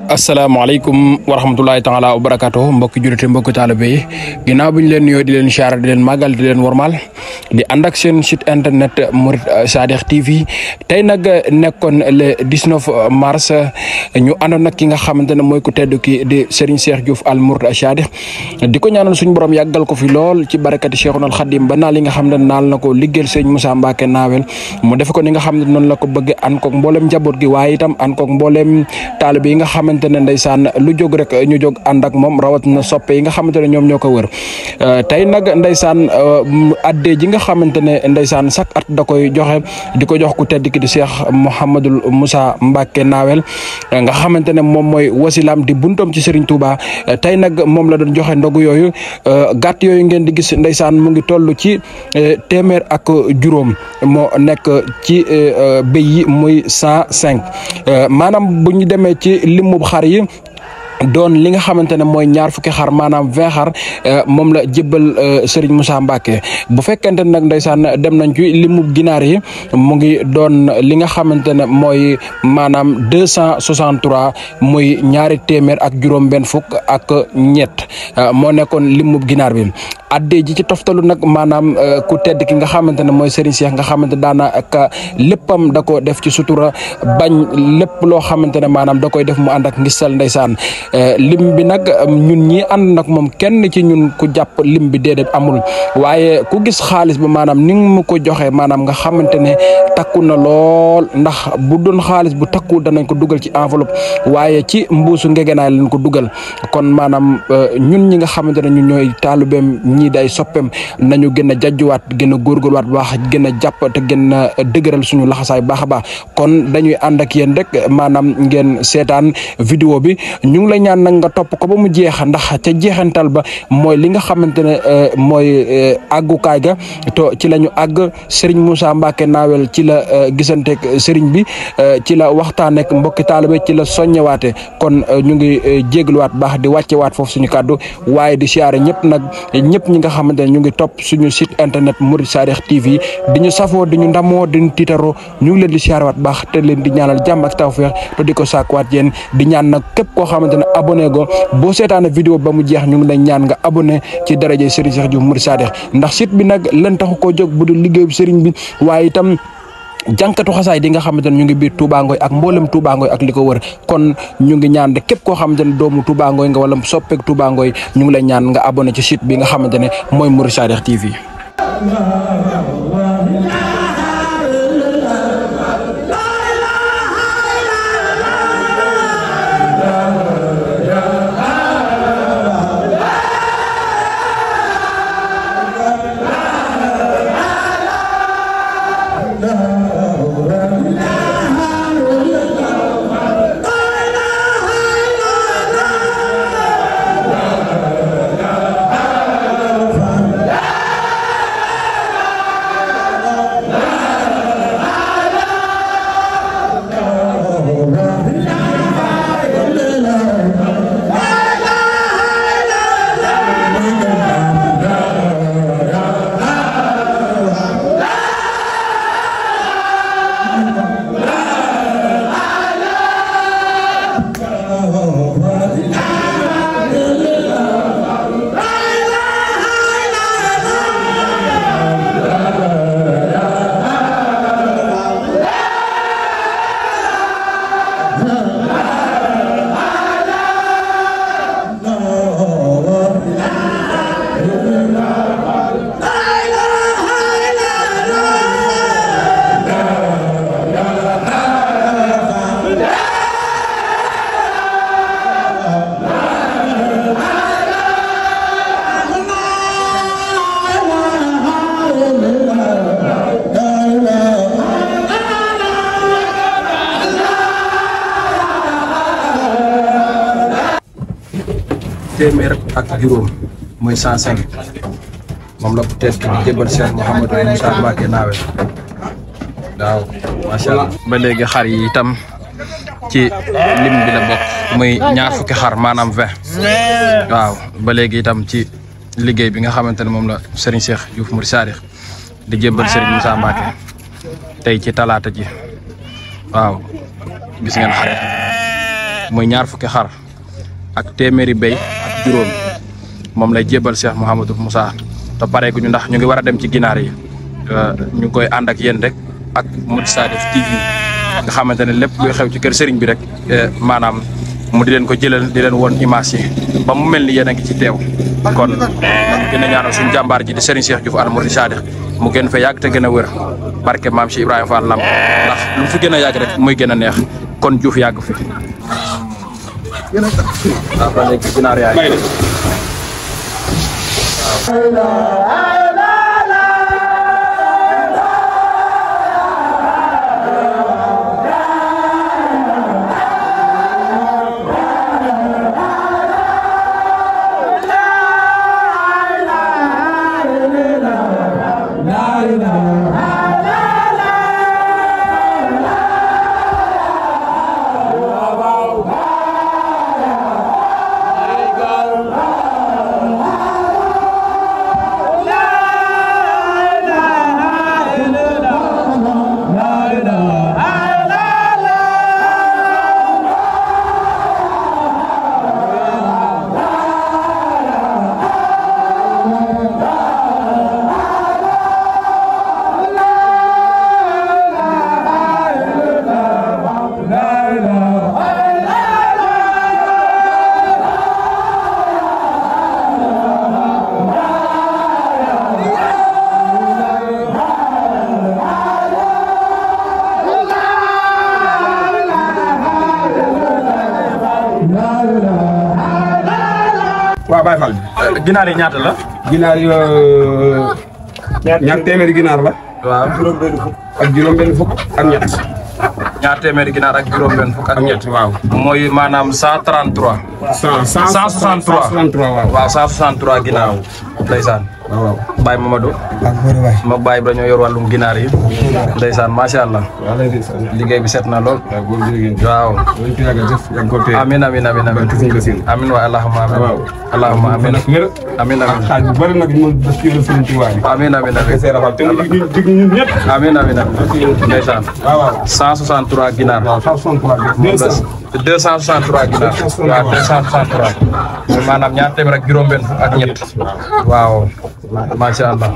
asalaamaaleykum wa rahmatulahi taala wa barakatuh mbokki jullite mbokki taalibe yi ginnaaw bi ñu leen nuyoo di leen siyaare di leen màggal di leen wormal di ànd ak seen site internet Murid Sadikh TV tey nag nekkoon le 19 mars ñu àndoon nag ki nga xamante ne mooy ku tedd ki di Serigne Cheikh Diouf Al Murid Sadikh di ko ñaanal suñu borom yàggal ko fi lool ci barakati Cheikhul Khadim ba naal yi nga xam ne naal na ko liggéeyal Serigne Moussa Mbacké Nawel mu def ko ni nga xam ne noonu la ko bëgg ànd koog mboolem njaboot gi waaye itam ànd koog mboolem taalibe yi nga xamante ne ndeysaan lu jóg rek ñu jóg ànd ak moom rawat na soppe yi nga xamante ne ñoom ñoo ko wër tey nag ndeysaan addee ji nga xamante ne ndeysaan chaque at da koy joxe di ko jox ku tedd ki di Cheikh Mouhamadul Moussa Mbacké Nawel nga xamante ne moom mooy wasilaam di buntoom ci Serigne Touba tey nag moom la doon joxe ndogu yooyu gàtt yooyu ngeen di gis ndeysaan mu ngi toll ci téeméer ak juróom moo nekk ci béy yi muy 105 maanaam bu ñu demee ci limu xar yi doon li nga xamante ne mooy ñaar fukki xar maanaam 20 xar moom la jébbal Serigne Moussa Mbacké bu fekkente ne nag ndeysaan dem nañ ci limu ginaar yi mu ngi doon li nga xamante ne mooy maanaam 263 muy ñaari téeméer ak juróom benn fukk ak ñett moo nekkoon limu ginaar bi addee ji ci toftalu nag maanaam ku tedd ki nga xamante ne mooy Serigne Cheikh nga xamante daana ak léppam da ko def ci sutura bañ lépp loo xamante ne maanaam da koy def mu ànd ak ngistal ndeysaan lim bi nag ñun ñi ànd nag moom kenn ci ñun ku jàpp lim bi déedéet amul waaye ku gis xaalis ba maanaam ni mu ko joxe maanaam nga xamante ne takku na lool ndax bu doon xaalis bu takku danañ ko dugal ci enveloppe waaye ci mbuusu ngegenaay lañ ko dugal kon maanaam ñun ñi nga xamante ne ñun ñooy taalubeem ñii day soppeem nañu gën a jajjuwaat gën a góorgóorluwaat baax gën a jàpp te gën a dëgëral suñu laxasaay baax a baax kon dañuy ànd ak yéen rek maanaam ngeen seetaan vidéo bi ñu ngi lay ñaan nag nga topp ko ba mu jeex ndax ca jeexantal ba mooy li nga xamante ne mooy àggukaay ga to ci la ñu àgg Serigne Moussa Mbacké Nawel ci la gisanteeg Serigne bi ci la waxtaan ak mbokki taalibe ci la soññewaate kon ñu ngi jégluwaat baax di wàccewaat foofu suñu kàddu waaye di siyaare ñëpp nag ñëpp ñi nga xamante ne ñu ngi topp suñu site internet Murid Sadikh TV di ñu safoo di ñu ndamoo di ñu tiitaroo ñu ngi leen di siyaarewaat baax te leen di ñaanal jàmm ak tawfeex te di ko sàkkuwaat yéen di ñaan nag képp koo xamante ne abonné go boo seetaane vidéo ba mu jeex ñu ngi lay ñaan nga abonné ci daraje Serigne Cheikh Diouf Murid Sadikh ndax site bi nag leen taxu koo jóg bu dul liggéeyu Serigne bi waaye itam jànkatu xasaay di nga xamante ne ñu ngi biir Touba Ngoy ak mboolem Touba Ngoy ak li ko wër kon ñu ngi ñaan de képp koo xamante ne doomu Touba Ngoy nga wala soppeek Touba Ngoy ñu ngi lay ñaan nga abonné ci site bi nga xamante ne mooy Murid Sadikh TV. téeméer ak juróom mooy 105 moom la ko tees ki di jébbal Cheikh Mouhamadou Moussa Mbacké Naawe waaw macha allah. ba léegi xar yi itam ci lim bi la bokk muy ñaar fukki xar maanaam 20 waaw ba léegi itam ci liggéey bi nga xamante ne moom la Serigne Cheikh Diouf Mouride Sadikh di jébbal Serigne Moussa Mbacké tey ci talaata ji waaw gis ngeen xar muy ñaar fukki xar ak téeméeri béy ak juróom moom lay jébbal Cheikh Mouhamadou Moussa te pareeguñu ndax ñu ngi war a dem ci ginaar yi ñu koy ànd ak yéen rek ak Mouride Sadikh TV nga xamante ne lépp luy xew ci kër Serigne bi rek maanaam mu di leen ko jëlal di leen woon image yi ba mu mel ni yéen a ngi ci teew kon ñu gën a ñaanal suñu jàmbaar ji di Serigne Cheikh Diouf al Mouride Sadikh mu gën fa yàgg te gën a wër barke maam Cheikh Ibrahima Fall Lamp ndax lu mu fi gën a yàgg rek muy gën a neex kon Diouf yàgg fi. waaw ba léegi ginaar yaay waaw Baye Fall ginaar yi ñaata la. ginaar yi ñaar téeméeri ginaar la. waaw juróom-benn fukk ak ñett. ñaar téeméeri ginaar ak juróom-benn fukk ak ñett. waaw mooy maanaam 133. 163 waaw. waaw 163 ginaar. ndeysaan. waaw Baye Mamadou. ma Baye bi dañoo yor wàllum ginaar yi. ndeysaan macha allah. liggéey bi set na lool. waaw. amiin amiin amiin amiin. amiin waay allahumma amiin. allahumma amiin. amiin amiin. xaaj bu bëri nag ñu def ci Sëriñ Tuubaa bi. amiin amiin amiin. ñun ñëpp. amiin amiin amiin. ndeysaan. waaw 163 ginaar. waaw 163 263 ginaar. waaw 263. maanaam ñaar téeméer ak juróom-benn fukk ak ñett. waaw macha allah.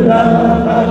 La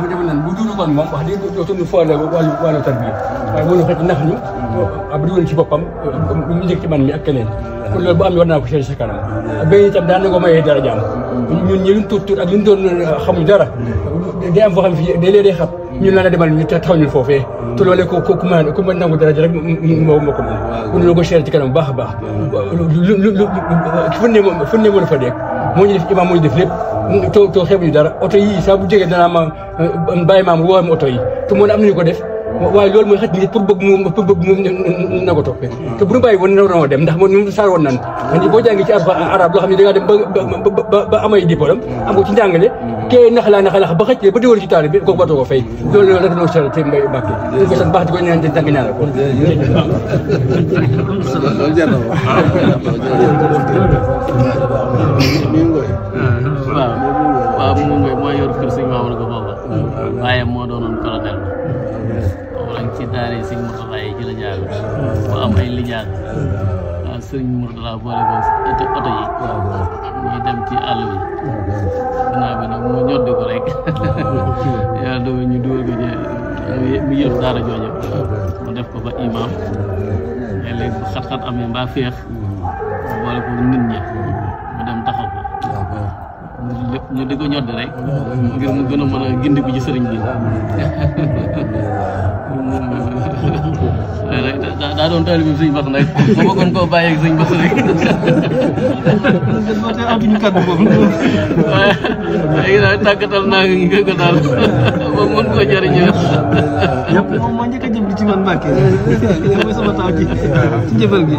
dafa demoon nan bu duuru kon moom wax dëgg dootuñu foole wàllu tarbiya waaye mënu xëcc nax ñu ab dugal ci boppam mu njëkk ci man mi ak keneen kon loolu bu am war naa ko seet sa kanam benn itam daan na ko mayee dara jaam ñun ñi luñ tuut ak luñ doon xamuñ dara day am foo xam fi day lee day xam ñun la demal ñu taxaw ñu foofee te loolee ku ma nangu dara rek moo ko mën kon loolu ko seet ci kanam bu baax a baax fu ne moo dafa dégg moo ñu def imam moo ñu def lépp to xeebuñu dara oto yi saa bu jógee danaa ma bàyyi maam woo ma oto yi te moo ne am nañu ko def waaye loolu mooy xëcc nit pour bëgg mu na ko toppee te bu ñu bàyyi woon na dem ndax moom saar woon naan boo jàngee ci arab loo xam ne da ngaa dem ba amay diplôme am ko ci njàngale kee nax la ba xëcc ba déwér ci taal bi kooku watoo ko fay loolu rek noo sell te mbay Mbàkke ñu ko sant baax di ko ñaan jàng ñaanal ko waaw mu ngoy mooy yor kër sëñ Mamadou ko booba waaye moo doonoon colonel lañ ci daare sëñ Mourtala yi ci la jaar bu am ay lijaar waaw sëñ Mourtala boole ko oto yi ñuy dem ci àll bi ginnaaw bi nag mu ñoddi ko rek yàlla dogal ñu dugal ko ci mu yëf daara jooju mu def ko fa imam léeg-léeg bu xat-xat amee mbaa féex mu boole ko nit ñi mu dem taxaw ko lépp ñu di ko ñoddi rek ngir mu gën a mën a gindiku ci sëriñ bi daa doon taalibe bi sëñ Bass nag ma bëggoon koo bàyyi ak sëñ Bass rek amatuñu kàddu boobu waaye léegi daal tàggatal naa ko daal ba mën koo jëriñoo yëpp moom moo njëkk a jëm ci man Mbàkke mooy sama taw ci jëfal gi